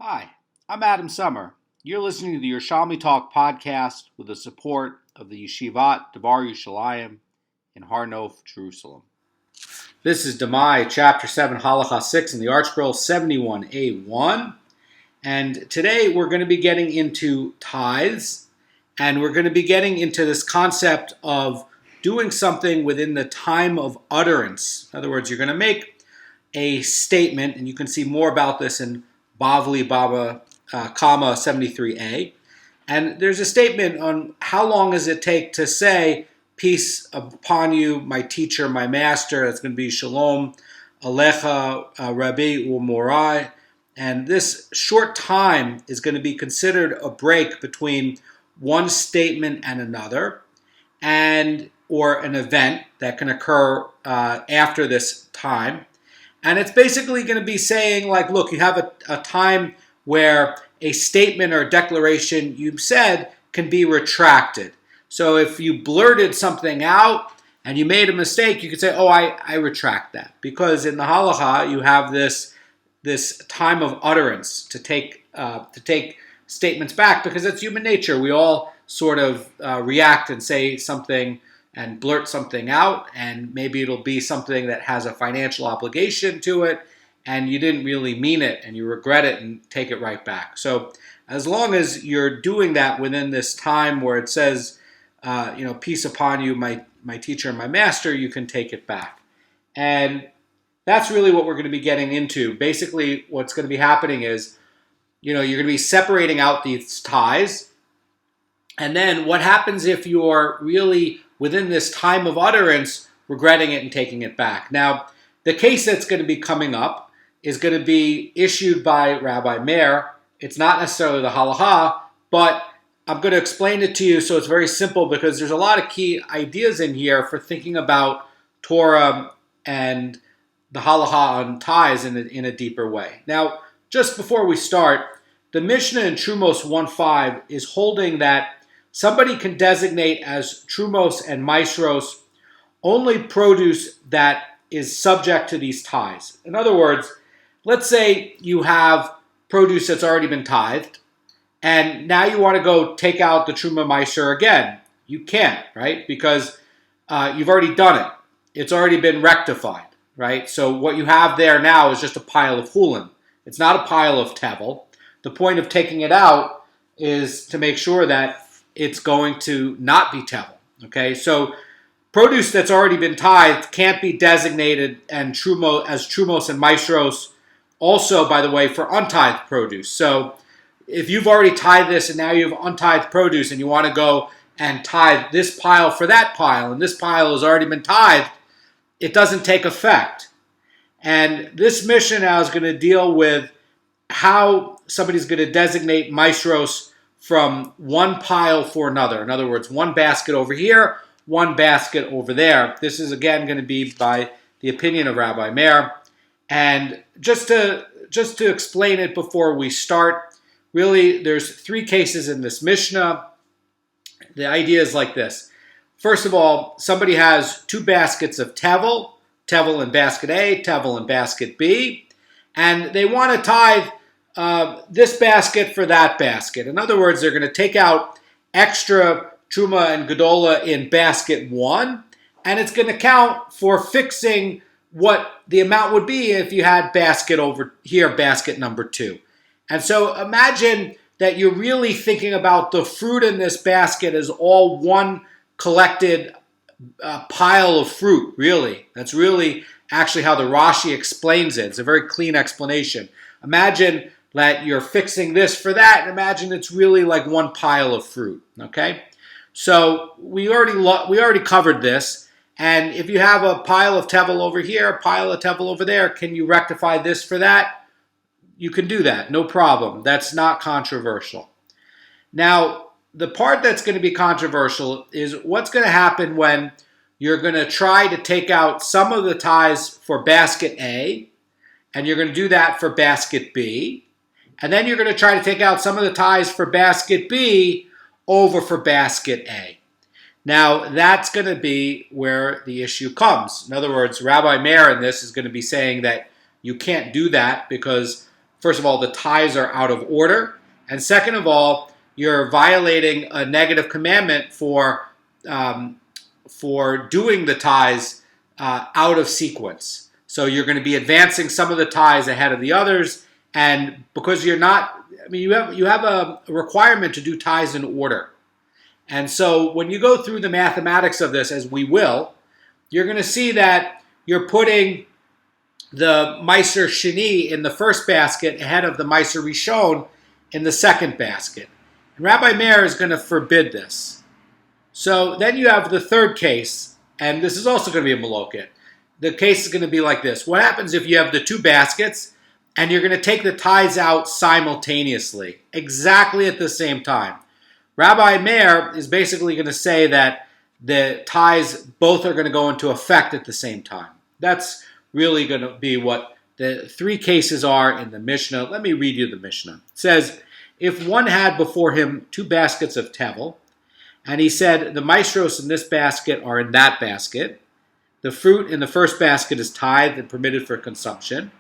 Hi, I'm Adam Summer. You're listening to the Yerushalmi Talk podcast with the support of the Yeshivat Devar Yerushalayim in Har Nof, Jerusalem. This is Demai, Chapter 7, Halacha 6 in the ArtScroll 71a1. And today we're going to be getting into tithes, and we're going to be getting into this concept of doing something within the time of utterance. In other words, you're going to make a statement, and you can see more about this in Bavli Baba, comma 73a. And there's a statement on how long does it take to say, peace upon you, my teacher, my master. That's going to be Shalom Alecha, Rabbi Umorai. And this short time is going to be considered a break between one statement and another, or an event that can occur after this time. And it's basically going to be saying, like, look, you have a time where a statement or a declaration you've said can be retracted. So if you blurted something out and you made a mistake, you could say, oh, I retract that. Because in the halacha, you have this time of utterance to take statements back, because it's human nature. We all sort of react and say something and blurt something out, and maybe it'll be something that has a financial obligation to it, and you didn't really mean it, and you regret it and take it right back. So as long as you're doing that within this time where it says, peace upon you, my teacher and my master, you can take it back. And that's really what we're going to be getting into. Basically, what's going to be happening is, you're going to be separating out these ties. And then what happens if you're really within this time of utterance, regretting it and taking it back? Now, the case that's going to be coming up is going to be issued by Rabbi Meir. It's not necessarily the halacha, but I'm going to explain it to you so it's very simple, because there's a lot of key ideas in here for thinking about Torah and the halacha on tithes in a deeper way. Now, just before we start, the Mishnah in Trumos 1.5 is holding that somebody can designate as Trumos and Maestros only produce that is subject to these tithes. In other words, let's say you have produce that's already been tithed, and now you want to go take out the Truma Meiser again. You can't, right? Because you've already done it. It's already been rectified, right? So what you have there now is just a pile of Hulin. It's not a pile of Tevel. The point of taking it out is to make sure that it's going to not be Tevel, okay? So produce that's already been tithed can't be designated as Trumos and Maestros, also, by the way, for untithed produce. So if you've already tithed this and now you have untithed produce and you want to go and tithe this pile for that pile, and this pile has already been tithed, it doesn't take effect. And this mission now is going to deal with how somebody's going to designate Maestros from one pile for another. In other words, one basket over here, one basket over there. This is, again, going to be by the opinion of Rabbi Meir. And just to explain it before we start, really, there's three cases in this Mishnah. The idea is like this. First of all, somebody has two baskets of Tevel in basket A, Tevel in basket B, and they want to tithe this basket for that basket. In other words, they're going to take out extra Truma and Gedola in basket 1, and it's going to count for fixing what the amount would be if you had basket over here, basket number 2. And so imagine that you're really thinking about the fruit in this basket as all one collected pile of fruit, really. That's really actually how the Rashi explains it. It's a very clean explanation. Imagine that you're fixing this for that, and imagine it's really like one pile of fruit, okay? So we already covered this, and if you have a pile of Tevel over here, a pile of Tevel over there, can you rectify this for that? You can do that, no problem. That's not controversial. Now, the part that's going to be controversial is what's going to happen when you're going to try to take out some of the tithes for basket A, and you're going to do that for basket B, and then you're going to try to take out some of the tithes for basket B over for basket A. Now, that's going to be where the issue comes. In other words, Rabbi Meir in this is going to be saying that you can't do that because first of all, the ties are out of order, and second of all, you're violating a negative commandment for doing the ties out of sequence. So you're going to be advancing some of the ties ahead of the others, and because you're not, you have a requirement to do ties in order. And so when you go through the mathematics of this, as we will, you're going to see that you're putting the Meiser Sheni in the first basket ahead of the Meiser Rishon in the second basket. And Rabbi Meir is going to forbid this. So then you have the third case, and this is also going to be a maloket. The case is going to be like this. What happens if you have the two baskets and you're going to take the ties out simultaneously, exactly at the same time? Rabbi Meir is basically going to say that the ties both are going to go into effect at the same time. That's really going to be what the three cases are in the Mishnah. Let me read you the Mishnah. It says, if one had before him two baskets of tevel, and he said, the maestros in this basket are in that basket, the fruit in the first basket is tithed and permitted for consumption.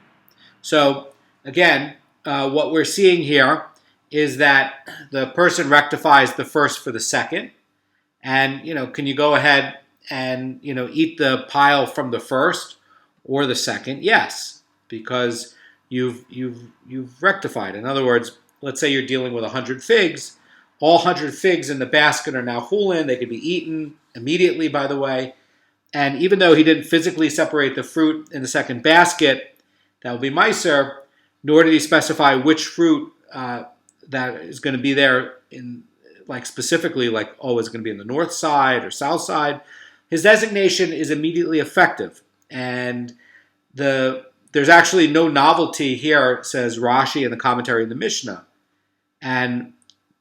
So, again, what we're seeing here is that the person rectifies the first for the second. And, can you go ahead and, eat the pile from the first or the second? Yes, because you've rectified. In other words, let's say you're dealing with 100 figs. All 100 figs in the basket are now chulin. They can be eaten immediately, by the way. And even though he didn't physically separate the fruit in the second basket, that will be meiser, nor did he specify which fruit that is going to be there in, specifically, it's going to be in the north side or south side. His designation is immediately effective. And there's actually no novelty here, says Rashi in the commentary in the Mishnah. And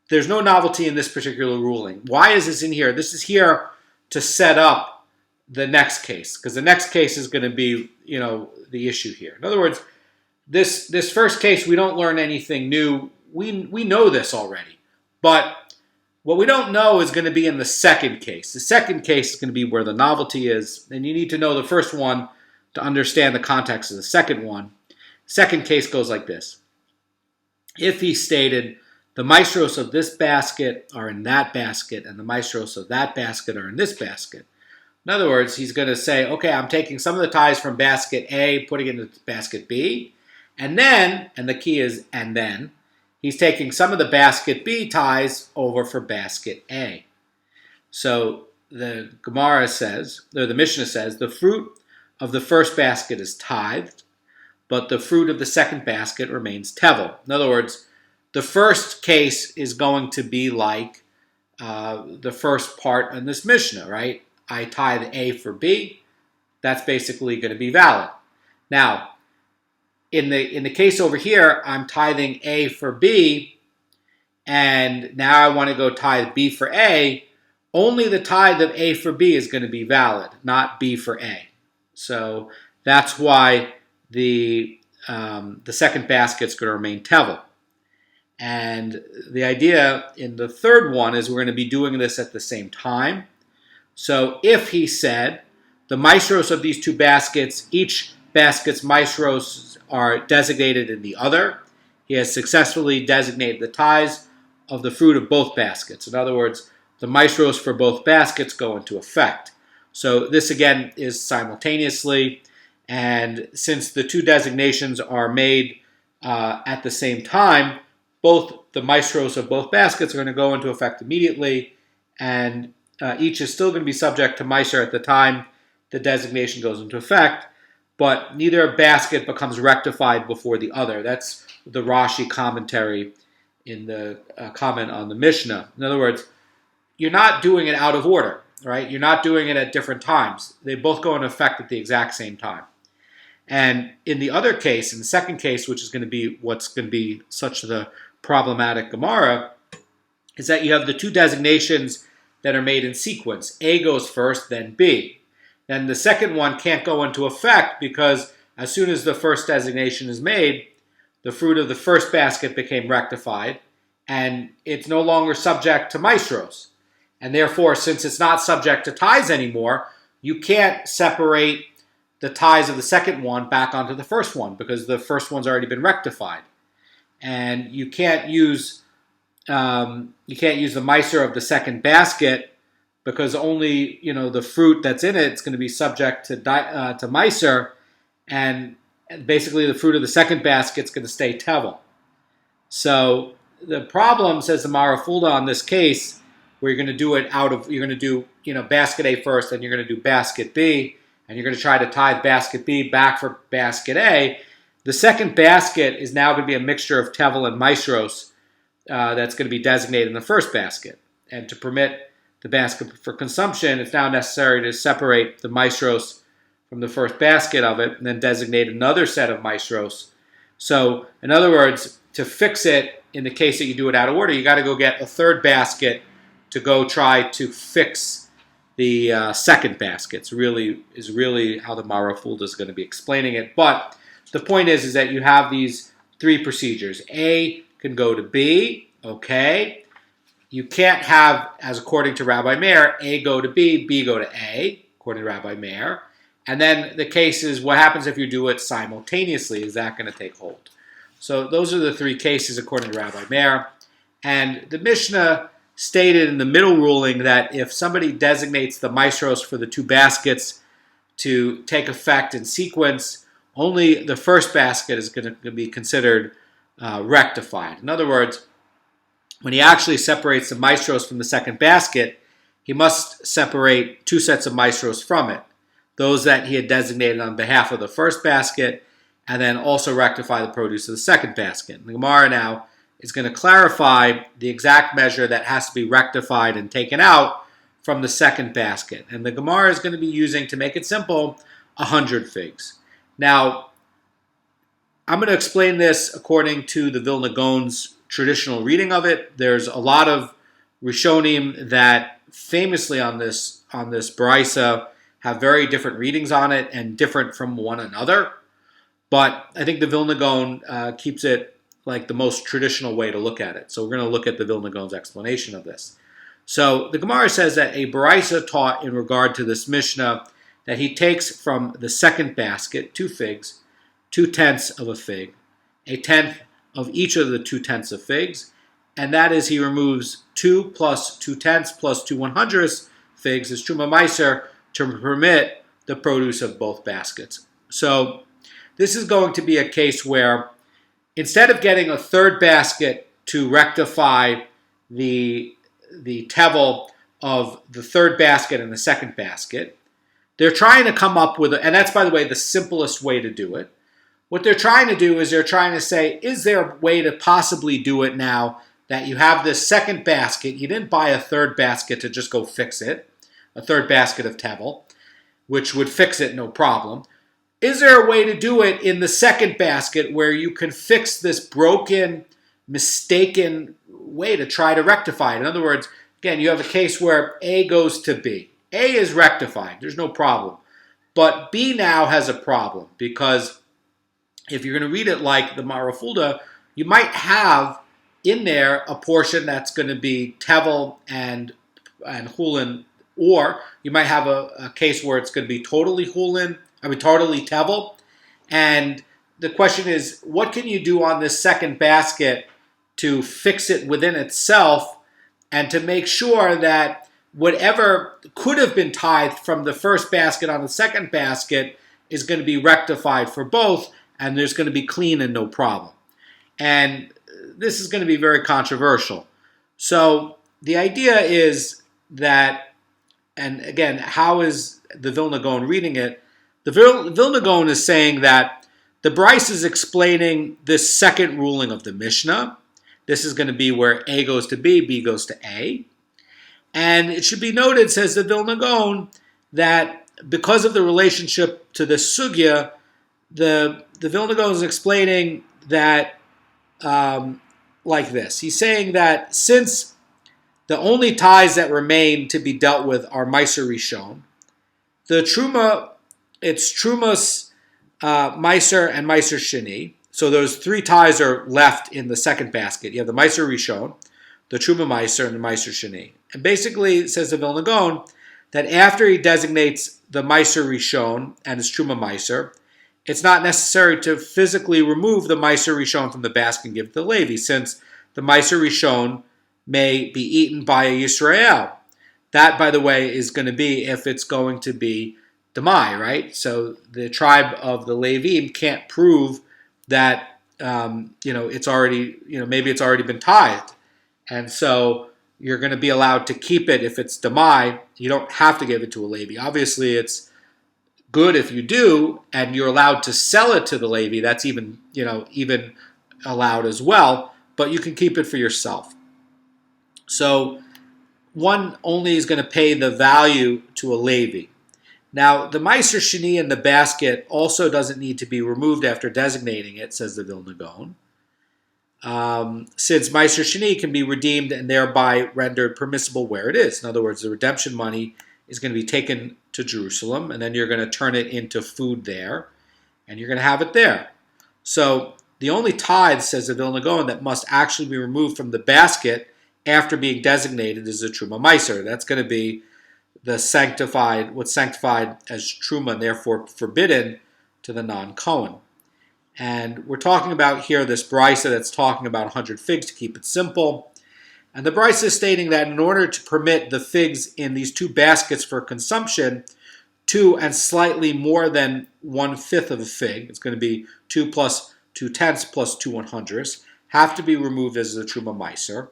there's no novelty in this particular ruling. Why is this in here? This is here to set up the next case, because the next case is going to be, the issue here. In other words, this first case, we don't learn anything new. We know this already. But what we don't know is going to be in the second case. The second case is going to be where the novelty is, and you need to know the first one to understand the context of the second one. Second case goes like this. If he stated, the maestros of this basket are in that basket, and the maestros of that basket are in this basket. In other words, he's going to say, okay, I'm taking some of the ties from basket A, putting it into basket B, and then, and the key is and then, he's taking some of the basket B ties over for basket A. So the Gemara says, or the Mishnah says, the fruit of the first basket is tithed, but the fruit of the second basket remains tevel. In other words, the first case is going to be like the first part in this Mishnah, right? I tithe A for B. That's basically going to be valid. Now, in the case over here, I'm tithing A for B, and now I want to go tithe B for A. Only the tithe of A for B is going to be valid, not B for A. So that's why the second basket is going to remain tevel. And the idea in the third one is we're going to be doing this at the same time. So if he said, the maestros of these two baskets, each basket's maestros are designated in the other, he has successfully designated the ties of the fruit of both baskets. In other words, the maestros for both baskets go into effect. So this again is simultaneously, and since the two designations are made at the same time, both the maestros of both baskets are going to go into effect immediately, and each is still going to be subject to meiser at the time the designation goes into effect, but neither basket becomes rectified before the other. That's the Rashi commentary in the comment on the Mishnah. In other words, you're not doing it out of order, right? You're not doing it at different times. They both go into effect at the exact same time. And in the other case, in the second case, which is going to be what's going to be such the problematic Gemara, is that you have the two designations that are made in sequence. A goes first, then B. Then the second one can't go into effect because as soon as the first designation is made, the fruit of the first basket became rectified, and it's no longer subject to maestros. And therefore, since it's not subject to ties anymore, you can't separate the ties of the second one back onto the first one because the first one's already been rectified. and you can't use the Meiser of the second basket because only the fruit that's in it is going to be subject to Meiser, and basically the fruit of the second basket is going to stay Tevel. So the problem, says the Mara Fulda, on this case, where you're going to do it you're going to do basket A first, then you're going to do basket B, and you're going to try to tithe basket B back for basket A. The second basket is now going to be a mixture of Tevel and Maestros that's going to be designated in the first basket. And to permit the basket for consumption, it's now necessary to separate the Maestros from the first basket of it and then designate another set of Maestros. So, in other words, to fix it, in the case that you do it out of order, you got to go get a third basket to go try to fix the second basket. Is really how the Mara Fulda is going to be explaining it. But the point is that you have these three procedures. A can go to B, okay. You can't have, as according to Rabbi Meir, A go to B, B go to A, according to Rabbi Meir. And then the case is, what happens if you do it simultaneously? Is that going to take hold? So those are the three cases according to Rabbi Meir. And the Mishnah stated in the middle ruling that if somebody designates the Maestros for the two baskets to take effect in sequence, only the first basket is going to be considered rectified. In other words, when he actually separates the Maestros from the second basket, he must separate two sets of Maestros from it, those that he had designated on behalf of the first basket, and then also rectify the produce of the second basket. And the Gemara now is going to clarify the exact measure that has to be rectified and taken out from the second basket. And the Gemara is going to be using, to make it simple, 100 figs. Now, I'm going to explain this according to the Vilna Gaon's traditional reading of it. There's a lot of Rishonim that famously on this Baraisa have very different readings on it and different from one another. But I think the Vilna Gaon keeps it like the most traditional way to look at it. So we're going to look at the Vilna Gaon's explanation of this. So the Gemara says that a Baraisa taught in regard to this Mishnah that he takes from the second basket 2 figs, 2/10 of a fig, a tenth of each of the 2/10 of figs, and that is he removes 2 plus 2/10 plus 2/100 figs as Truma Meiser to permit the produce of both baskets. So this is going to be a case where instead of getting a third basket to rectify the tevel of the third basket and the second basket, they're trying to come up with, and that's, by the way, the simplest way to do it. What they're trying to do is they're trying to say, is there a way to possibly do it now that you have this second basket? You didn't buy a third basket to just go fix it, a third basket of tevel, which would fix it no problem. Is there a way to do it in the second basket where you can fix this broken, mistaken way to try to rectify it? In other words, again, you have a case where A goes to B. A is rectified. There's no problem. But B now has a problem because if you're going to read it like the Mara Fulda, you might have in there a portion that's going to be tevel and chulin, or you might have a case where it's going to be totally tevel. And the question is, what can you do on this second basket to fix it within itself and to make sure that whatever could have been tithed from the first basket on the second basket is going to be rectified for both, and there's going to be clean and no problem. And this is going to be very controversial. So the idea is that, and again, how is the Vilna Gaon reading it? The Vilna Gaon is saying that the Bryce is explaining this second ruling of the Mishnah. This is going to be where A goes to B, B goes to A. And it should be noted, says the Vilna Gaon, that because of the relationship to this sugya, the Vilna Gaon is explaining that like this. He's saying that since the only ties that remain to be dealt with are Meiser Rishon, the Truma, it's Trumas, Meiser, and Meiser Sheni. So those 3 ties are left in the second basket. You have the Meiser Rishon, the Truma Meiser, and the Meiser Sheni. And basically, says the Vilna Gaon, that after he designates the Meiser Rishon and his Truma Meiser, it's not necessary to physically remove the Meiser Rishon from the basket and give it to the Levi, since the Meiser Rishon may be eaten by a Yisrael. That, by the way, is going to be if it's going to be Demai, right? So the tribe of the Levim can't prove that it's already, maybe it's already been tithed, and so you're going to be allowed to keep it if it's Demai. You don't have to give it to a Levi. Obviously, it's good if you do, and you're allowed to sell it to the Levi. That's even allowed as well, but you can keep it for yourself. So one only is going to pay the value to a Levi. Now, the Meiser Sheni in the basket also doesn't need to be removed after designating it, says the Vilna Gaon, since Meiser Sheni can be redeemed and thereby rendered permissible where it is. In other words, the redemption money is going to be taken to Jerusalem, and then you're going to turn it into food there, and you're going to have it there. So the only tithe, says the Vilna Gaon, that must actually be removed from the basket after being designated is the Truma Meiser. That's going to be what's sanctified as Truma, and therefore forbidden to the non-Kohen. And we're talking about here this brisa that's talking about 100 figs to keep it simple. And the brisa is stating that in order to permit the figs in these two baskets for consumption, 2 and slightly more than 1/5 of a fig, it's going to be 2 plus 2/10 plus 2 100ths, have to be removed as the Truma Meiser.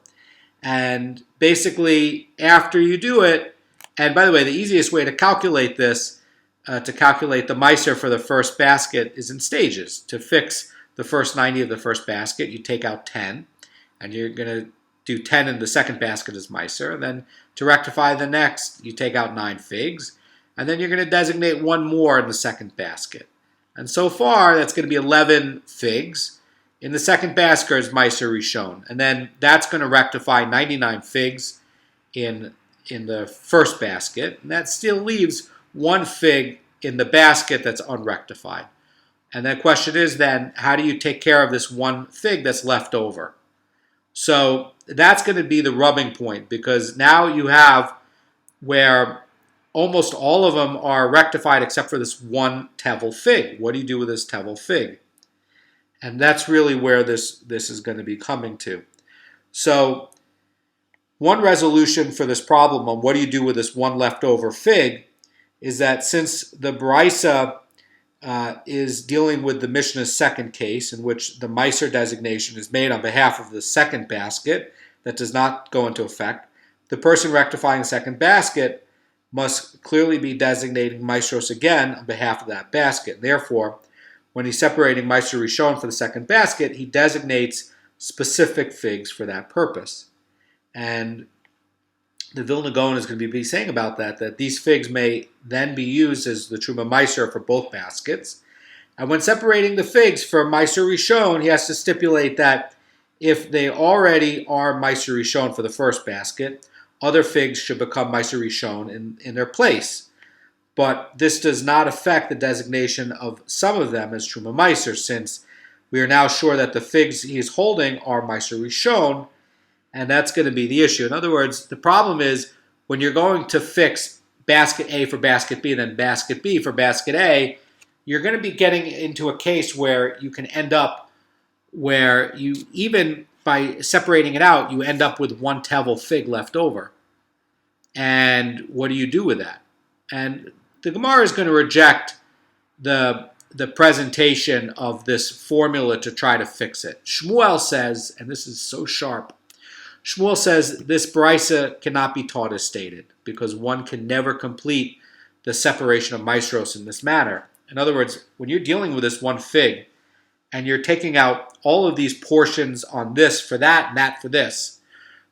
And basically, after you do it, and by the way, the easiest way to calculate this, to calculate the Meiser for the first basket, is in stages. To fix the first 90 of the first basket, you take out 10, and you're going to do 10 in the second basket as Meiser. And then to rectify the next, you take out 9 figs, and then you're going to designate 1 more in the second basket. And so far, that's going to be 11 figs. In the second basket is Meiser Rishon. And then that's going to rectify 99 figs in the first basket. And that still leaves 1 fig in the basket that's unrectified. And the question is then, how do you take care of this 1 fig that's left over? So that's going to be the rubbing point, because now you have where almost all of them are rectified except for this 1 tevel fig. What do you do with this tevel fig? And that's really where this is going to be coming to. So one resolution for this problem on what do you do with this 1 leftover fig is that since the brisa is dealing with the Mishnah's second case, in which the Meiser designation is made on behalf of the second basket that does not go into effect, the person rectifying the second basket must clearly be designating Meisros again on behalf of that basket. Therefore, when he's separating Meiser Rishon for the second basket, he designates specific figs for that purpose. And the Vilna Gaon is going to be saying about that these figs may then be used as the Truma Meiser for both baskets. And when separating the figs for Meiser Rishon, he has to stipulate that if they already are Meiser Rishon for the first basket, other figs should become Meiser Rishon in their place. But this does not affect the designation of some of them as Truma Meiser, since we are now sure that the figs he is holding are Meiser Rishon, and that's going to be the issue. In other words, the problem is when you're going to fix basket A for basket B and then basket B for basket A, you're going to be getting into a case where you can end up where you, even by separating it out, you end up with 1 tevel fig left over. And what do you do with that? And the Gemara is going to reject the presentation of this formula to try to fix it. Shmuel says, and this is so sharp, Shmuel says this brisa cannot be taught as stated, because one can never complete the separation of Meisros in this manner. In other words, when you're dealing with this 1 fig, and you're taking out all of these portions on this for that and that for this,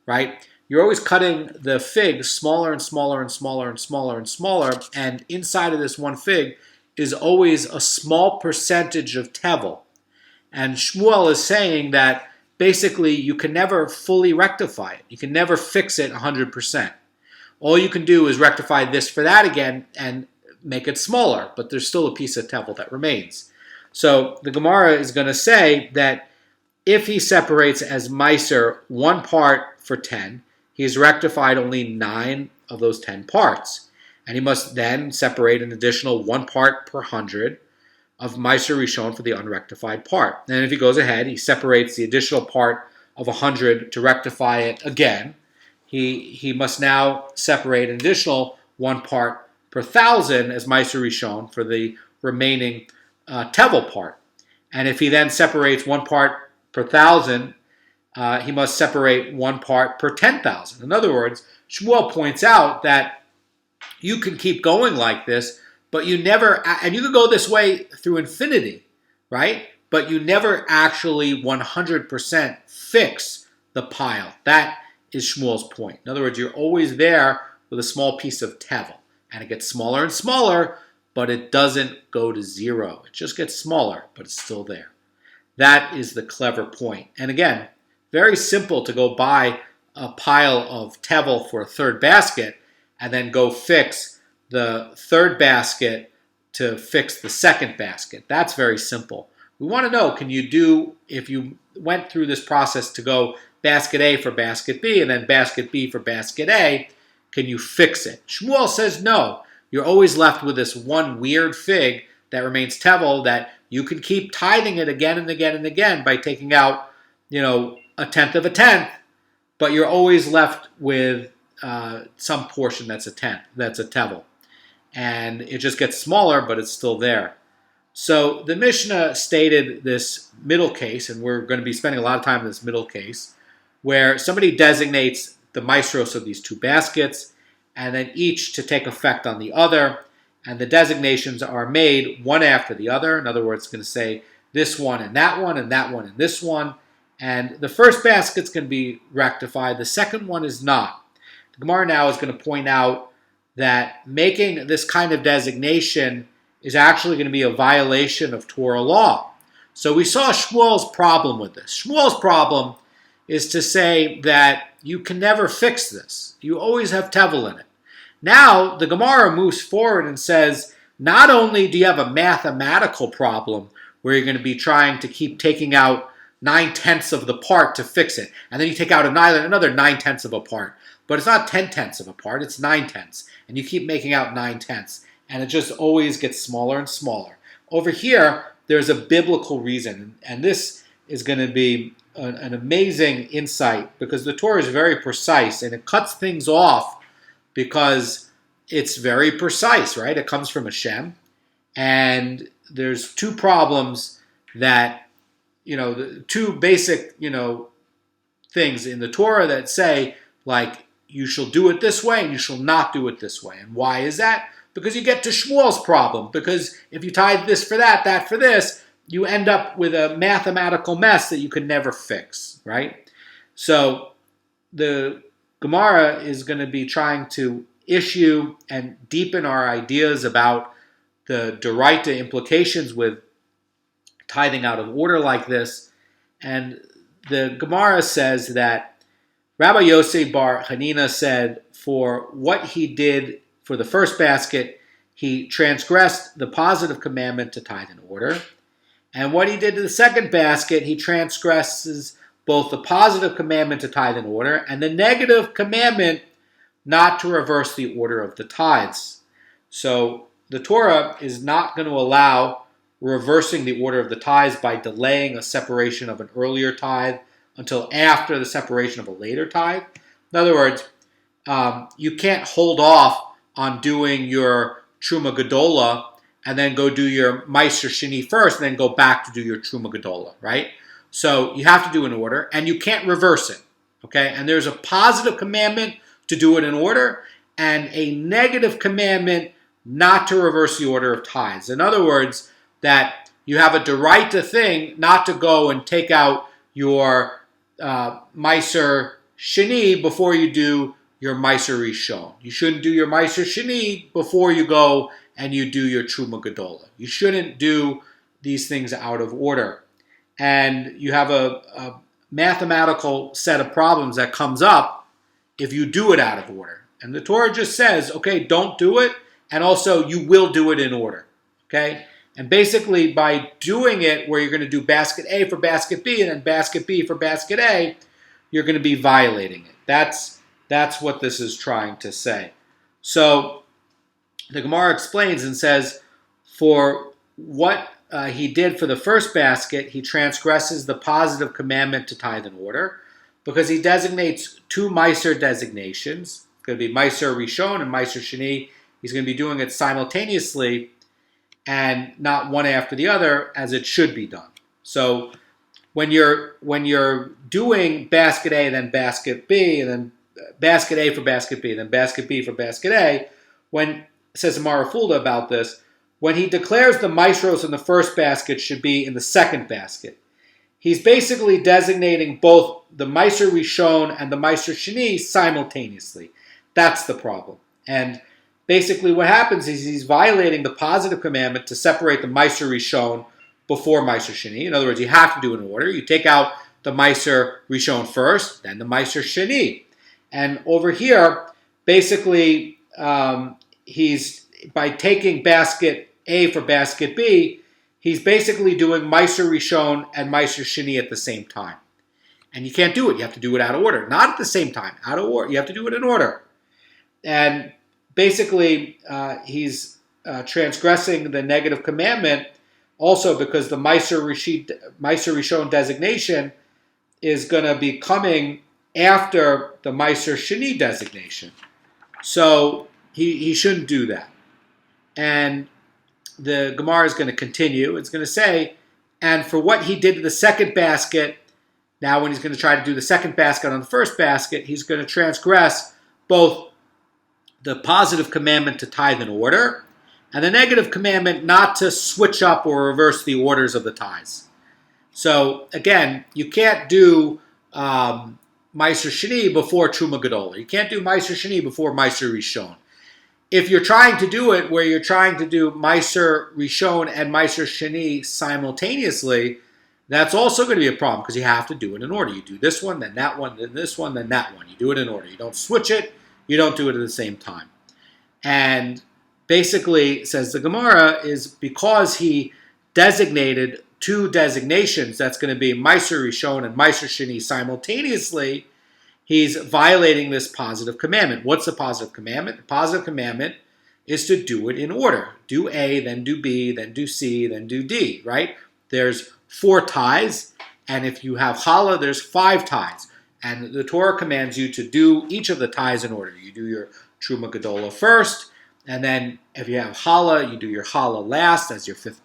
right? You're always cutting the fig smaller and smaller and smaller and smaller and smaller, and inside of this 1 fig is always a small percentage of tevel. And Shmuel is saying that basically you can never fully rectify it. You can never fix it 100%. All you can do is rectify this for that again and make it smaller, but there's still a piece of tevel that remains. So the Gemara is going to say that if he separates as Meiser 1 part for 10, he's rectified only 9 of those 10 parts. And he must then separate an additional 1 part per 100 of Meiser Rishon for the unrectified part. And if he goes ahead, he separates the additional part of 100 to rectify it again. He must now separate an additional 1 part per 1,000 as Meiser Rishon for the remaining Tevel part. And if he then separates 1 part per 1,000, he must separate 1 part per 10,000. In other words, Shmuel points out that you can keep going like this, but you never, and you can go this way through infinity, right? But you never actually 100% fix the pile. That is Shmuel's point. In other words, you're always there with a small piece of tevel, and it gets smaller and smaller, but it doesn't go to 0. It just gets smaller, but it's still there. That is the clever point. And again, very simple to go buy a pile of tevel for a 3rd basket and then go fix the 3rd basket to fix the 2nd basket. That's very simple. We want to know, can you do, if you went through this process to go basket A for basket B and then basket B for basket A, can you fix it? Shmuel says no. You're always left with this one weird fig that remains tevel that you can keep tithing it again and again and again by taking out, 1/10 of a tenth, but you're always left with some portion that's a tenth, that's a tevel. And it just gets smaller, but it's still there. So the Mishnah stated this middle case, and we're going to be spending a lot of time in this middle case, where somebody designates the maestros of these 2 baskets, and then each to take effect on the other, and the designations are made one after the other. In other words, it's going to say this one and that one, and that one and this one, and the first basket's going to be rectified, the second one is not. The Gemara now is going to point out that making this kind of designation is actually going to be a violation of Torah law. So we saw Shmuel's problem with this. Shmuel's problem is to say that you can never fix this. You always have tevel in it. Now the Gemara moves forward and says, not only do you have a mathematical problem where you're going to be trying to keep taking out 9/10 of the part to fix it, and then you take out another 9/10 of a part, but it's not 10/10 of a part, it's 9/10, and you keep making out 9/10, and it just always gets smaller and smaller. Over here, there's a biblical reason, and this is going to be an amazing insight because the Torah is very precise, and it cuts things off because it's very precise, right? It comes from Hashem, and there's 2 problems that, the 2 basic, things in the Torah that say, like, you shall do it this way and you shall not do it this way. And why is that? Because you get to Shmuel's problem. Because if you tithe this for that, that for this, you end up with a mathematical mess that you could never fix, right? So the Gemara is going to be trying to issue and deepen our ideas about the Doraita implications with tithing out of order like this. And the Gemara says that Rabbi Yosef bar Hanina said for what he did for the first basket, he transgressed the positive commandment to tithe in order. And what he did to the second basket, he transgresses both the positive commandment to tithe in order and the negative commandment not to reverse the order of the tithes. So the Torah is not going to allow reversing the order of the tithes by delaying a separation of an earlier tithe until after the separation of a later tithe. In other words, you can't hold off on doing your Truma Gedola and then go do your Meiser Sheni first and then go back to do your Truma Gedola, right? So you have to do an order and you can't reverse it, okay? And there's a positive commandment to do it in order and a negative commandment not to reverse the order of tithes. In other words, that you have a Doraita thing not to go and take out your Meiser Sheni before you do your Meiser Rishon. You shouldn't do your Meiser Sheni before you go and you do your Truma Gedola. You shouldn't do these things out of order. And you have a mathematical set of problems that comes up if you do it out of order. And the Torah just says, okay, don't do it, and also you will do it in order, okay? And basically by doing it where you're going to do basket A for basket B and then basket B for basket A, you're going to be violating it. That's what this is trying to say. So the Gemara explains and says, for what he did for the first basket, he transgresses the positive commandment to tithe in order because he designates two Meiser designations. It's going to be Meiser Rishon and Meiser Sheni. He's going to be doing it simultaneously and not one after the other as it should be done. So when you're doing basket A, then basket B, and then basket A for basket B, then basket B for basket A, when says Amara Fulda about this, when he declares the maestros in the first basket should be in the second basket, he's basically designating both the Meiser Rishon and the Meiser Sheni simultaneously. That's the problem. And basically what happens is he's violating the positive commandment to separate the Meiser Rishon before Meiser Sheni. In other words, you have to do it in order. You take out the Meiser Rishon first, then the Meiser Sheni. And over here, basically, he's, by taking basket A for basket B, he's basically doing Meiser Rishon and Meiser Sheni at the same time. And you can't do it. You have to do it out of order. Not at the same time, out of order. You have to do it in order. And basically, he's transgressing the negative commandment also because the Meiser Rishon designation is going to be coming after the Meiser Sheni designation. So he shouldn't do that. And the Gemara is going to continue. It's going to say, and for what he did to the second basket, now when he's going to try to do the second basket on the first basket, he's going to transgress both the positive commandment to tithe in order and the negative commandment not to switch up or reverse the orders of the tithes. So again, you can't do Meiser Sheni before Truma Gedola. You can't do Meiser Sheni before Meiser Rishon. If you're trying to do it where you're trying to do Meiser Rishon and Meiser Sheni simultaneously, that's also going to be a problem because you have to do it in order. You do this one, then that one, then this one, then that one. You do it in order. You don't switch it. You don't do it at the same time. And basically, says the Gemara, is because he designated two designations, that's going to be Meiser Rishon and Meiser Sheni simultaneously, he's violating this positive commandment. What's the positive commandment? The positive commandment is to do it in order. Do A, then do B, then do C, then do D, right? There's 4 tithes, and if you have challah, there's 5 tithes. And the Torah commands you to do each of the tithes in order. You do your Truma Gedola first, and then if you have challah, you do your challah last as your 5th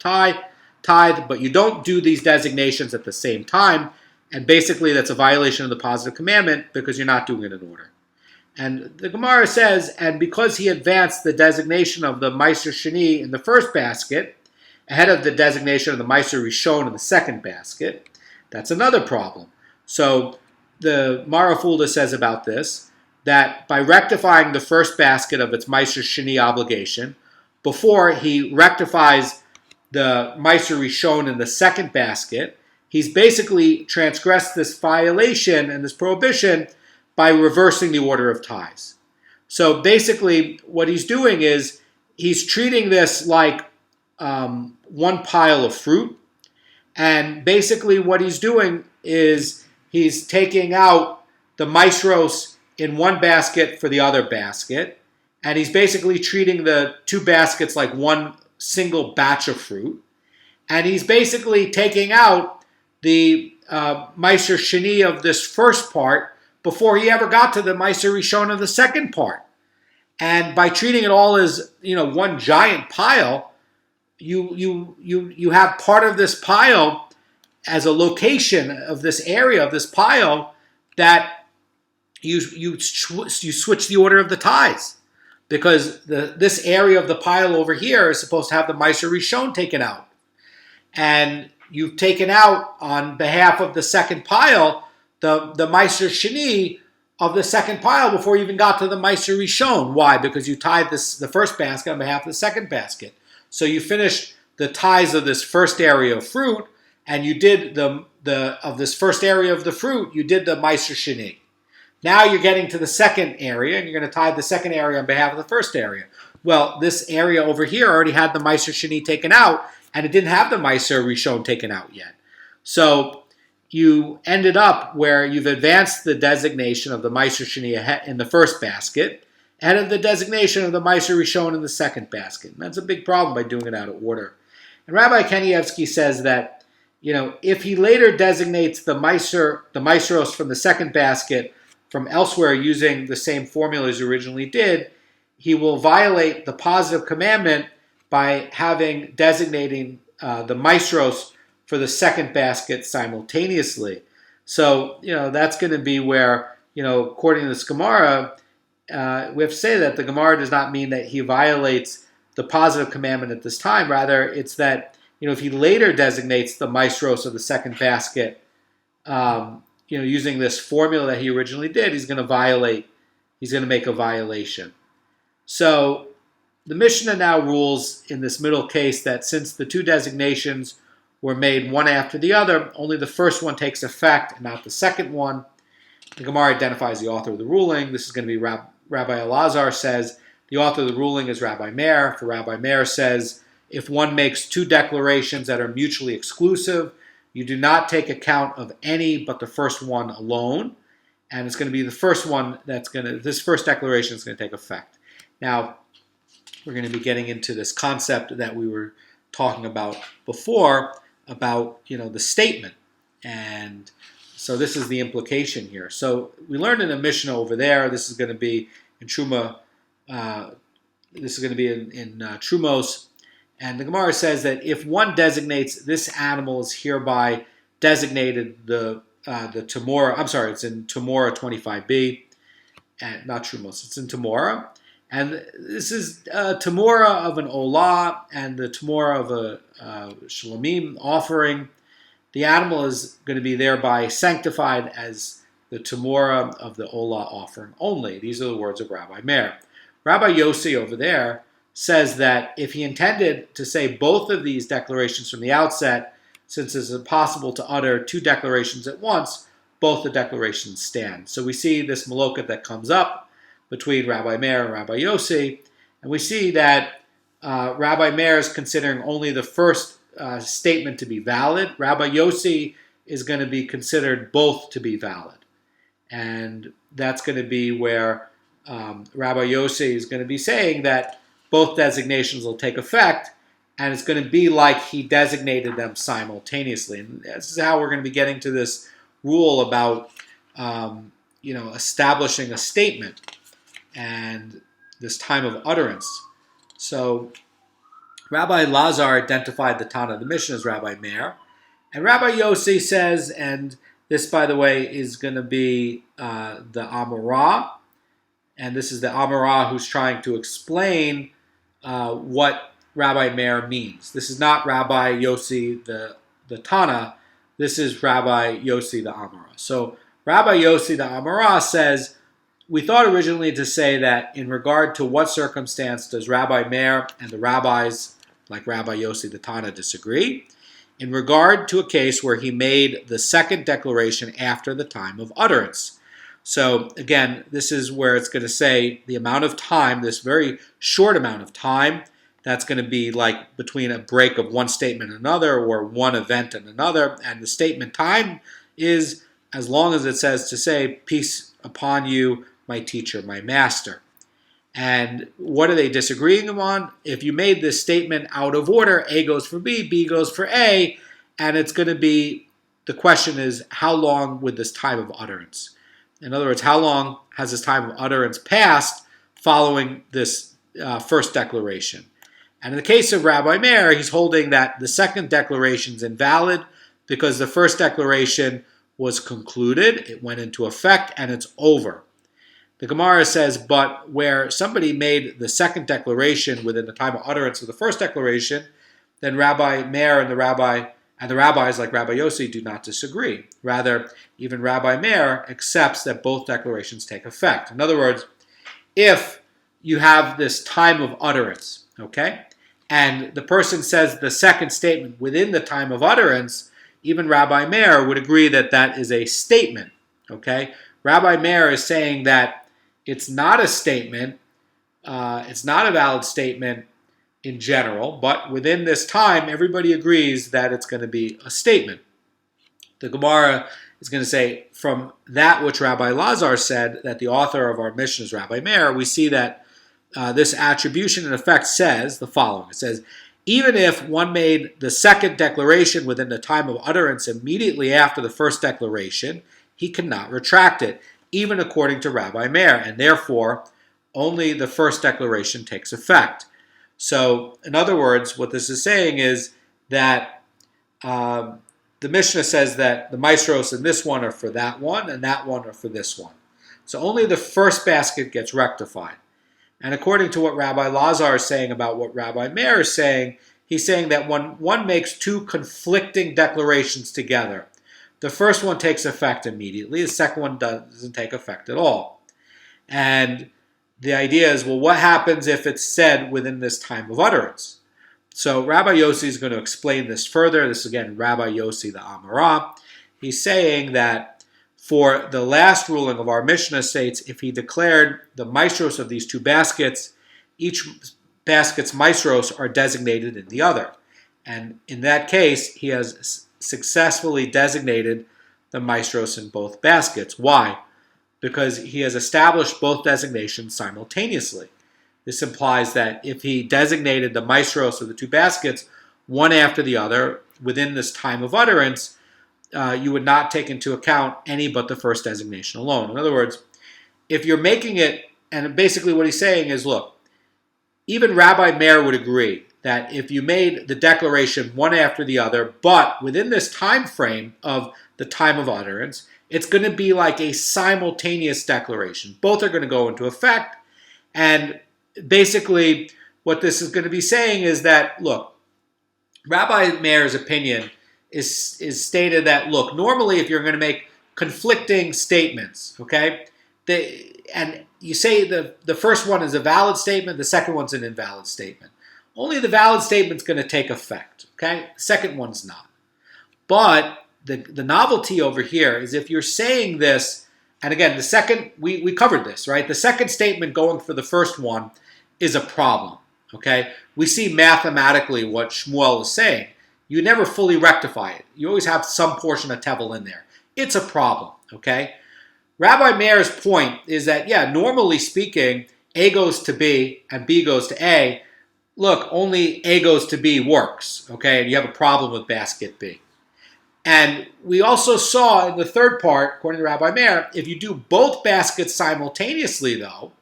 tithe, but you don't do these designations at the same time. And basically, that's a violation of the positive commandment because you're not doing it in order. And the Gemara says, and because he advanced the designation of the Meiser Sheni in the first basket, ahead of the designation of the Meiser Rishon in the second basket, that's another problem. So the Mara Fulda says about this, that by rectifying the first basket of its Meiser Sheni obligation, before he rectifies the Meiser Rishon in the second basket, he's basically transgressed this violation and this prohibition by reversing the order of tithes. So basically what he's doing is he's treating this like one pile of fruit. And basically what he's doing is he's taking out the maestros in one basket for the other basket. And he's basically treating the 2 baskets like one single batch of fruit. And he's basically taking out the Meiser Sheni of this first part before he ever got to the Meiser Rishon of the second part. And by treating it all as, one giant pile, you have part of this pile as a location of this area of this pile that you switch the order of the tithes, because this area of the pile over here is supposed to have the Meiser Rishon taken out, and you've taken out on behalf of the second pile the Meiser Sheni of the second pile before you even got to the Meiser Rishon. Why? Because you tied the first basket on behalf of the second basket. So you finished the tithes of this first area of fruit, and you did of this first area of the fruit, you did the Meiser Sheni. Now you're getting to the second area, and you're going to tie the second area on behalf of the first area. Well, this area over here already had the Meiser Sheni taken out, and it didn't have the Meiser Rishon taken out yet. So you ended up where you've advanced the designation of the Meiser Sheni in the first basket, and of the designation of the Meiser Rishon in the second basket. And that's a big problem by doing it out of order. And Rabbi Kanievsky says that, if he later designates the maestros from the second basket from elsewhere using the same formula as he originally did, he will violate the positive commandment by designating the maestros for the second basket simultaneously. So, that's going to be where, according to this Gemara, we have to say that the Gemara does not mean that he violates the positive commandment at this time. Rather, it's that, if he later designates the maestros of the second basket, using this formula that he originally did, he's going to make a violation. So the Mishnah now rules in this middle case that since the two designations were made one after the other, only the first one takes effect and not the second one. The Gemara identifies the author of the ruling. This is going to be Rabbi Elazar says, the author of the ruling is Rabbi Meir. For Rabbi Meir says, if one makes two declarations that are mutually exclusive, you do not take account of any but the first one alone. And it's going to be the first one this first declaration is going to take effect. Now, we're going to be getting into this concept that we were talking about before, about, the statement. And so this is the implication here. So we learned in a Mishnah over there, this is going to be in Truma, this is going to be in Trumos, and the Gemara says that if one designates this animal is hereby designated the Tamora, I'm sorry, it's in Tamora 25b, and not Trumos, it's in Tamora, and this is Tamora of an Olah and the Tamora of a Shalomim offering. The animal is going to be thereby sanctified as the Tamora of the Olah offering only. These are the words of Rabbi Meir. Rabbi Yossi over there says that if he intended to say both of these declarations from the outset, since it's impossible to utter two declarations at once, both the declarations stand. So we see this malokat that comes up between Rabbi Meir and Rabbi Yossi, and we see that Rabbi Meir is considering only the first statement to be valid. Rabbi Yossi is going to be considered both to be valid. And that's going to be where Rabbi Yossi is going to be saying that both designations will take effect, and it's going to be like he designated them simultaneously. And this is how we're going to be getting to this rule about, establishing a statement and this time of utterance. So Rabbi Lazar identified the Tana of the Mishnah as Rabbi Meir, and Rabbi Yossi says, and this, by the way, is going to be the Amorah, and this is the Amorah who's trying to explain what Rabbi Meir means. This is not Rabbi Yossi the Tana. This is Rabbi Yossi the Amorah. So Rabbi Yossi the Amorah says, we thought originally to say that in regard to what circumstance does Rabbi Meir and the rabbis, like Rabbi Yossi the Tana, disagree? In regard to a case where he made the second declaration after the time of utterance. So again, this is where it's going to say the amount of time, this very short amount of time, that's going to be like between a break of one statement and another, or one event and another. And the statement time is as long as it says to say, peace upon you, my teacher, my master. And what are they disagreeing on? If you made this statement out of order, A goes for B, B goes for A, and it's going to be, the question is, how long would this time of utterance? In other words, how long has this time of utterance passed following this first declaration? And in the case of Rabbi Meir, he's holding that the second declaration is invalid because the first declaration was concluded, it went into effect, and it's over. The Gemara says, but where somebody made the second declaration within the time of utterance of the first declaration, then Rabbi Meir and the rabbis like Rabbi Yossi do not disagree. Rather, even Rabbi Meir accepts that both declarations take effect. In other words, if you have this time of utterance, okay, and the person says the second statement within the time of utterance, even Rabbi Meir would agree that that is a statement, okay? Rabbi Meir is saying that it's not a statement, it's not a valid statement in general, but within this time, everybody agrees that it's going to be a statement. The Gemara is going to say, from that which Rabbi Lazar said, that the author of our mission is Rabbi Meir, we see that this attribution in effect says the following. It says, Even if one made the second declaration within the time of utterance immediately after the first declaration, he cannot retract it, even according to Rabbi Meir, and therefore only the first declaration takes effect. So, in other words, what this is saying is that the Mishnah says that the maestros in this one are for that one, and that one are for this one. So only the first basket gets rectified. And according to what Rabbi Lazar is saying about what Rabbi Meir is saying, he's saying that when one makes two conflicting declarations together, the first one takes effect immediately, the second one doesn't take effect at all. And the idea is, well, what happens if it's said within this time of utterance? So Rabbi Yossi is going to explain this further. This is, again, Rabbi Yossi the Amarah. He's saying that for the last ruling of our Mishnah states, if he declared the maestros of these two baskets, each basket's maestros are designated in the other. And in that case, he has successfully designated the maestros in both baskets. Why? Because he has established both designations simultaneously. This implies that if he designated the maestros of the two baskets, one after the other, within this time of utterance, you would not take into account any but the first designation alone. In other words, if you're making it, and basically what he's saying is, look, even Rabbi Meir would agree that if you made the declaration one after the other, but within this time frame of the time of utterance, it's going to be like a simultaneous declaration. Both are going to go into effect, and basically what this is going to be saying is that, look, Rabbi Meir's opinion is stated that, look, normally if you're going to make conflicting statements, okay, and you say the first one is a valid statement, the second one's an invalid statement. Only the valid statement's going to take effect, okay? The second one's not. But the novelty over here is if you're saying this, and again, the second, we covered this, right? The second statement going for the first one is a problem, okay? We see mathematically what Shmuel is saying. You never fully rectify it. You always have some portion of tevel in there. It's a problem, okay? Rabbi Meir's point is that, yeah, normally speaking, A goes to B and B goes to A. Look, only A goes to B works, okay? And you have a problem with basket B. And we also saw in the third part, according to Rabbi Meir, if you do both baskets simultaneously, though,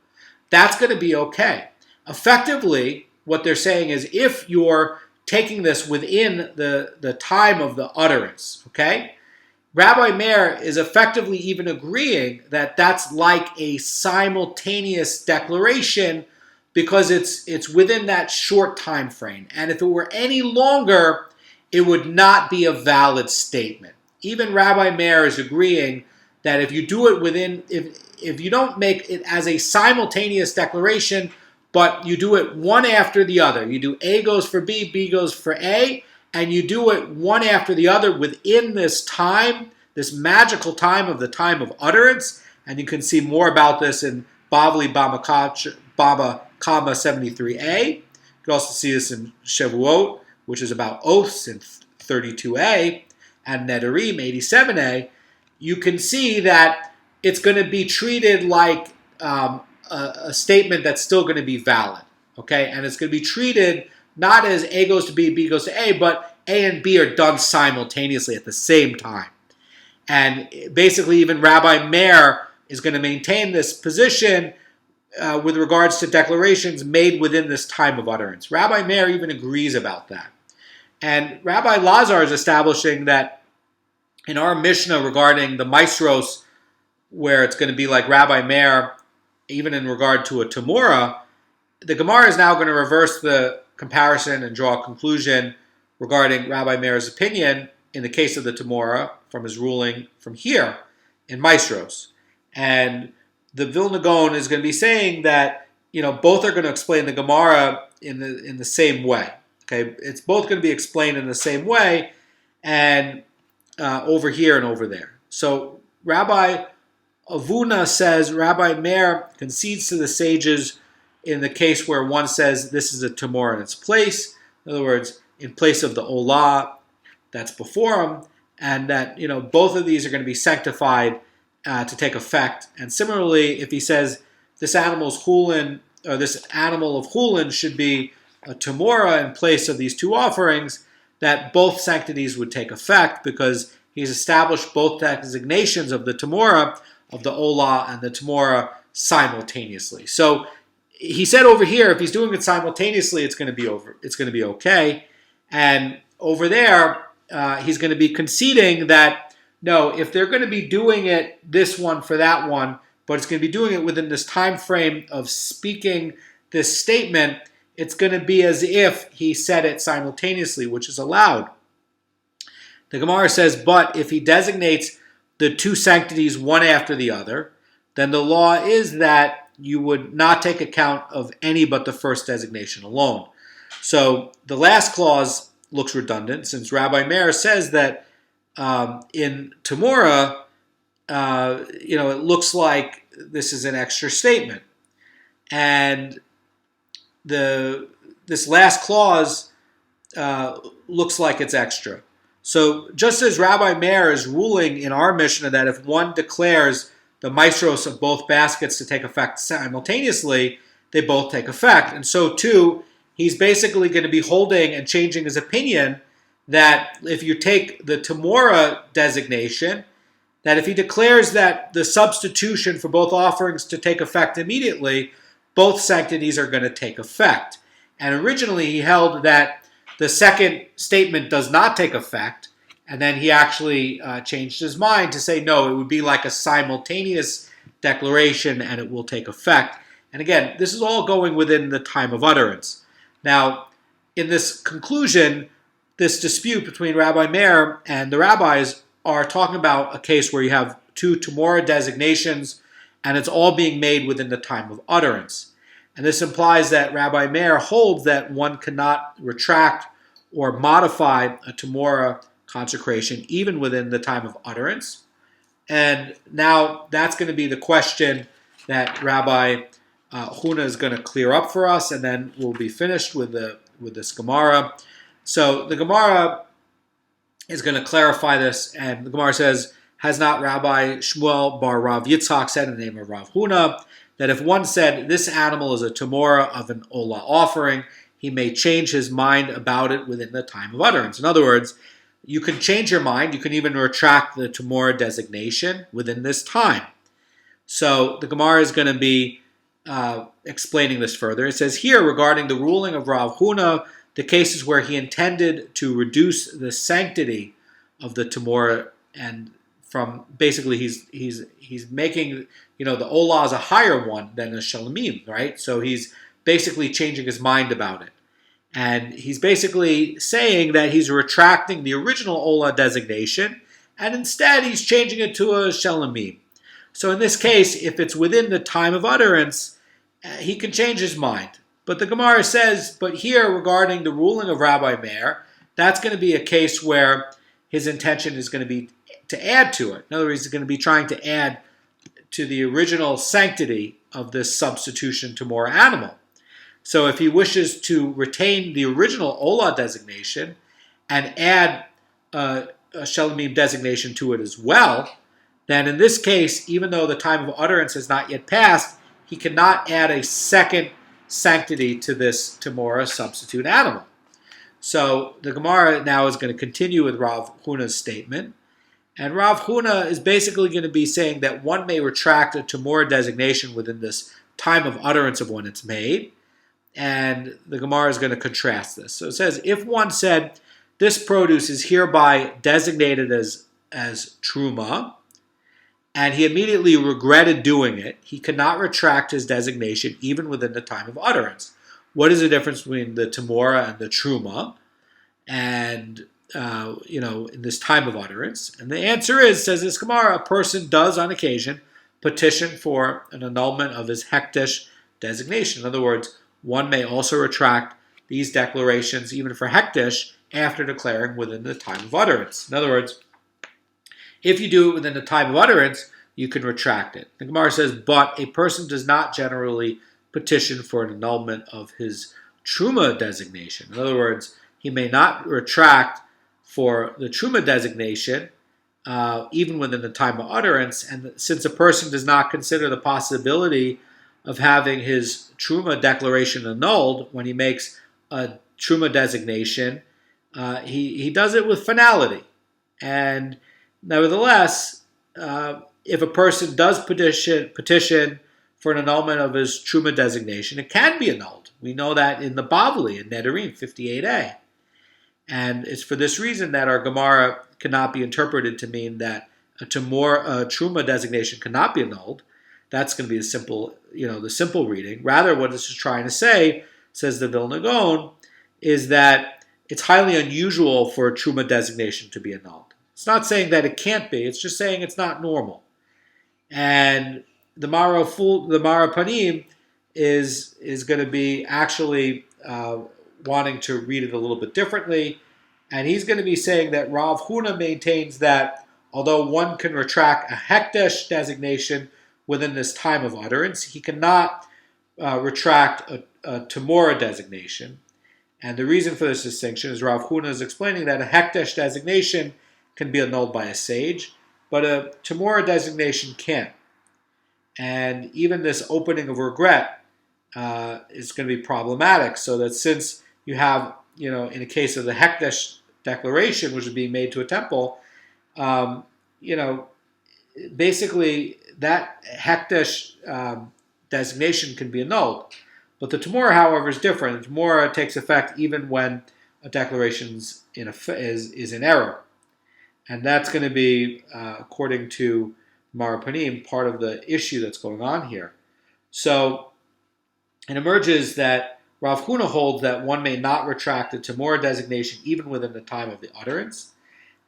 that's going to be okay. Effectively, what they're saying is if you're taking this within the time of the utterance, okay? Rabbi Meir is effectively even agreeing that that's like a simultaneous declaration because it's within that short time frame. And if it were any longer, it would not be a valid statement. Even Rabbi Meir is agreeing that if you do it within, if you don't make it as a simultaneous declaration, but you do it one after the other. You do A goes for B, B goes for A, and you do it one after the other within this time, this magical time of the time of utterance. And you can see more about this in Bavli Baba Kama 73a. You can also see this in Shavuot, which is about oaths in 32a, and Nedarim 87a. You can see that it's going to be treated like a statement that's still going to be valid, okay? And it's going to be treated not as A goes to B, B goes to A, but A and B are done simultaneously at the same time. And basically, even Rabbi Meir is going to maintain this position with regards to declarations made within this time of utterance. Rabbi Meir even agrees about that. And Rabbi Lazar is establishing that in our Mishnah regarding the maestros, where it's going to be like Rabbi Meir, even in regard to a Tamura, the Gemara is now going to reverse the comparison and draw a conclusion regarding Rabbi Meir's opinion in the case of the Tamura from his ruling from here in Maestros. And the Vilna Gaon is going to be saying that, both are going to explain the Gemara in the same way. Okay, it's both going to be explained in the same way, and over here and over there. So Rabbi Avuna says Rabbi Meir concedes to the sages in the case where one says this is a Tamur in its place. In other words, in place of the Olah that's before him, and that both of these are going to be sanctified to take effect. And similarly, if he says this animal's hulin, or this animal of hulin should be a Tamora in place of these two offerings, that both sanctities would take effect because he's established both designations of the Tamora, of the Olah and the Tamora simultaneously. So he said over here, if he's doing it simultaneously, it's going to be over. It's going to be okay. And over there, he's going to be conceding that no, if they're going to be doing it this one for that one, but it's going to be doing it within this time frame of speaking this statement, it's going to be as if he said it simultaneously, which is allowed. The Gemara says, but if he designates the two sanctities one after the other, then the law is that you would not take account of any but the first designation alone. So the last clause looks redundant since Rabbi Meir says that in Tamora, it looks like this is an extra statement. And this last clause looks like it's extra. So just as Rabbi Meir is ruling in our Mishnah that if one declares the maestros of both baskets to take effect simultaneously, they both take effect. And so too, he's basically going to be holding and changing his opinion that if you take the Tamora designation, that if he declares that the substitution for both offerings to take effect immediately, both sanctities are going to take effect. And originally he held that the second statement does not take effect, and then he actually changed his mind to say, no, it would be like a simultaneous declaration and it will take effect. And again, this is all going within the time of utterance. Now, in this conclusion, this dispute between Rabbi Meir and the rabbis are talking about a case where you have two Tamora designations and it's all being made within the time of utterance. And this implies that Rabbi Meir holds that one cannot retract or modify a Tamora consecration even within the time of utterance. And now that's going to be the question that Rabbi Huna is going to clear up for us, and then we'll be finished with this Gemara. So the Gemara is going to clarify this, and the Gemara says, has not Rabbi Shmuel bar Rav Yitzchak said in the name of Rav Huna, that if one said this animal is a Tamora of an Olah offering, he may change his mind about it within the time of utterance. In other words, you can change your mind, you can even retract the Tamora designation within this time. So the Gemara is going to be explaining this further. It says here, regarding the ruling of Rav Huna, the cases where he intended to reduce the sanctity of the Tamora, and from basically he's making, the Olah is a higher one than the Shalamim, right? So he's basically changing his mind about it. And he's basically saying that he's retracting the original Olah designation, and instead he's changing it to a Shalamim. So in this case, if it's within the time of utterance, he can change his mind. But the Gemara says, but here regarding the ruling of Rabbi Meir, that's going to be a case where his intention is going to be to add to it. In other words, he's going to be trying to add to the original sanctity of this substitution Tamora animal. So if he wishes to retain the original Olah designation and add a Shalamim designation to it as well, then in this case, even though the time of utterance has not yet passed, he cannot add a second sanctity to this Tamora substitute animal. So the Gemara now is going to continue with Rav Huna's statement. And Rav Huna is basically going to be saying that one may retract a Tamora designation within this time of utterance of when it's made. And the Gemara is going to contrast this. So it says, if one said, this produce is hereby designated as Truma, and he immediately regretted doing it, he cannot retract his designation even within the time of utterance. What is the difference between the Tamora and the Truma? And in this time of utterance? And the answer is, says this Gemara, a person does on occasion petition for an annulment of his hektish designation. In other words, one may also retract these declarations even for hektish after declaring within the time of utterance. In other words, if you do it within the time of utterance, you can retract it. The Gemara says, but a person does not generally petition for an annulment of his Truma designation. In other words, he may not retract for the Truma designation, even within the time of utterance. And since a person does not consider the possibility of having his Truma declaration annulled when he makes a truma designation, he does it with finality. And nevertheless, if a person does petition for an annulment of his truma designation, it can be annulled. We know that in the Bavli, in Nedarim 58a. And it's for this reason that our Gemara cannot be interpreted to mean that a truma designation cannot be annulled. That's going to be the simple reading. Rather, what this is trying to say, says the Vilna Gaon, is that it's highly unusual for a truma designation to be annulled. It's not saying that it can't be. It's just saying it's not normal. And the Mara Panim is going to be actually wanting to read it a little bit differently, and he's going to be saying that Rav Huna maintains that although one can retract a hekdesh designation within this time of utterance, he cannot retract a Temora designation. And the reason for this distinction is Rav Huna is explaining that a hekdesh designation can be annulled by a sage, but a Temora designation can't. And even this opening of regret is going to be problematic, so that since you have, in the case of the Hekdesh declaration, which is being made to a temple, basically that Hekdesh designation can be annulled. But the Temora, however, is different. The Temora takes effect even when a declaration is in error. And that's going to be, according to Marapanim, part of the issue that's going on here. So it emerges that Rav Huna holds that one may not retract a Temora designation even within the time of the utterance.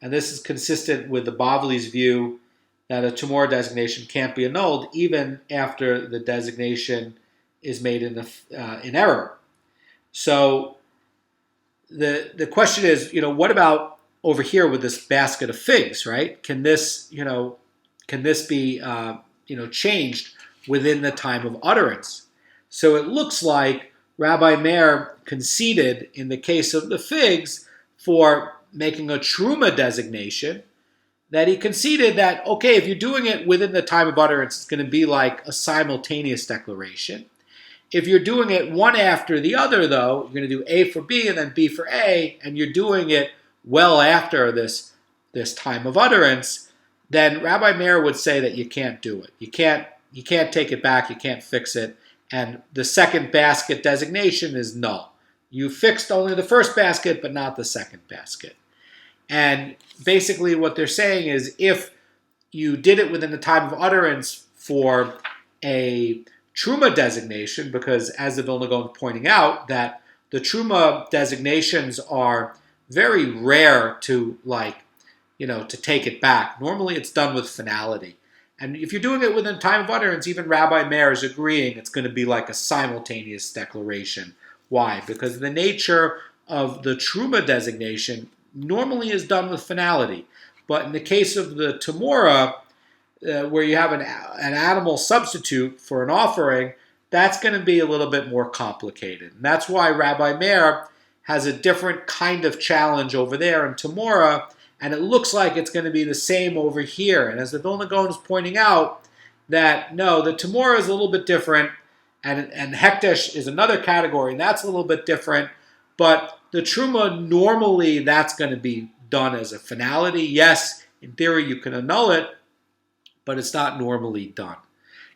And this is consistent with the Bavli's view that a Temora designation can't be annulled even after the designation is made in error. So the question is, what about over here with this basket of figs, right? Can this be changed within the time of utterance? So it looks like Rabbi Meir conceded in the case of the figs for making a truma designation, that he conceded that, okay, if you're doing it within the time of utterance, it's going to be like a simultaneous declaration. If you're doing it one after the other, though, you're going to do A for B and then B for A, and you're doing it well after this time of utterance, then Rabbi Meir would say that you can't do it. You can't take it back, you can't fix it, and the second basket designation is null. You fixed only the first basket, but not the second basket. And basically what they're saying is if you did it within the time of utterance for a truma designation, because as the Vilna Gaon is pointing out, that the truma designations are very rare to take it back. Normally it's done with finality. And if you're doing it within time of utterance, even Rabbi Meir is agreeing it's going to be like a simultaneous declaration. Why? Because the nature of the truma designation normally is done with finality. But in the case of the Temora, where you have an animal substitute for an offering, that's going to be a little bit more complicated. And that's why Rabbi Meir has a different kind of challenge over there in Temora, and it looks like it's going to be the same over here. And as the Vilna Gaon is pointing out, that no, the Temora is a little bit different, and Hekdesh is another category, and that's a little bit different. But the Truma, normally that's going to be done as a finality. Yes, in theory you can annul it, but it's not normally done.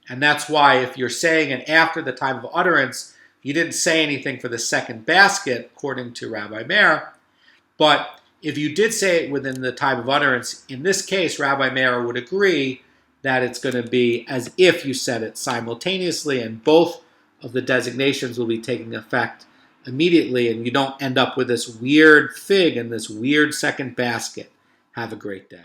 And that's why if you're saying it after the time of utterance, you didn't say anything for the second basket, according to Rabbi Meir. But if you did say it within the time of utterance, in this case, Rabbi Meir would agree that it's going to be as if you said it simultaneously, and both of the designations will be taking effect immediately, and you don't end up with this weird fig and this weird second basket. Have a great day.